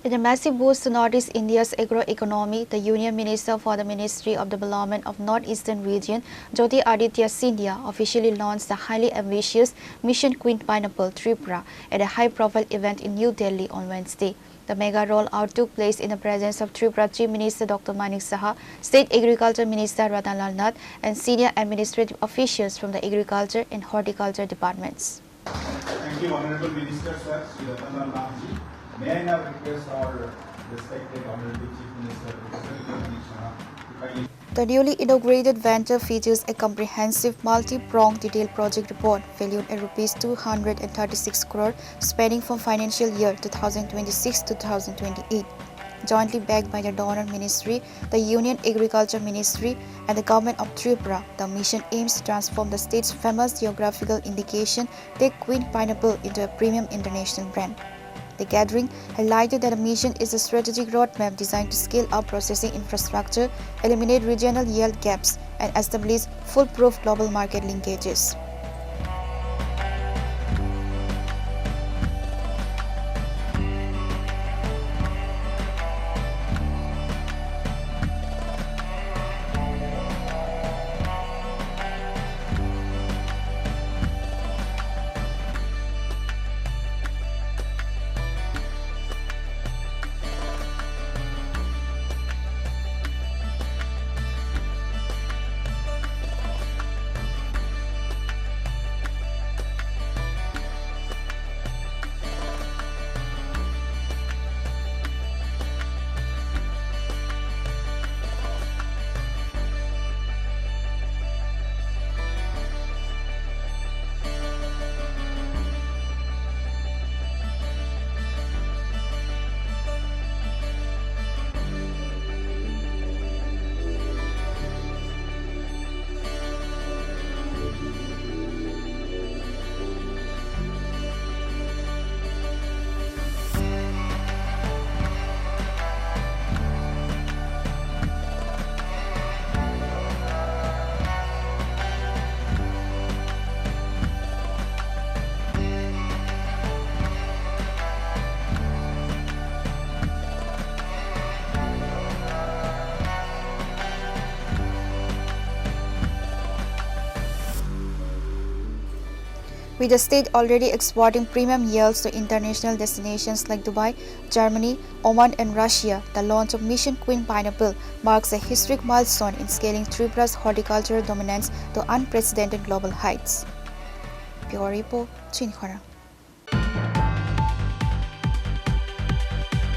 In a massive boost to Northeast India's agro-economy, the Union Minister for the Ministry of Development of Northeastern Region, Jyotiraditya Scindia, officially launched the highly ambitious Mission Queen Pineapple Tripura at a high-profile event in New Delhi on Wednesday. The mega rollout took place in the presence of Tripura Chief Minister Dr. Manik Saha, State Agriculture Minister Ratan Nath, and senior administrative officials from the Agriculture and Horticulture departments. Thank you, Honorable Minister, sir, Shri Ratan Nath. May I now request our respected Honorable Chief Minister Dr. Manik Saha. The newly inaugurated venture features a comprehensive multi-pronged detailed project report valued at Rs 236 crore spanning from financial year 2026-2028. Jointly backed by the donor ministry, the Union Agriculture Ministry and the Government of Tripura, the mission aims to transform the state's famous geographical indication, Take Queen Pineapple, into a premium international brand. The gathering highlighted that the mission is a strategic roadmap designed to scale up processing infrastructure, eliminate regional yield gaps, and establish foolproof global market linkages. With the state already exporting premium yields to international destinations like Dubai, Germany, Oman and Russia, the launch of Mission Queen Pineapple marks a historic milestone in scaling Tripura's horticultural dominance to unprecedented global heights. Bureau Report, Chini, Khorang.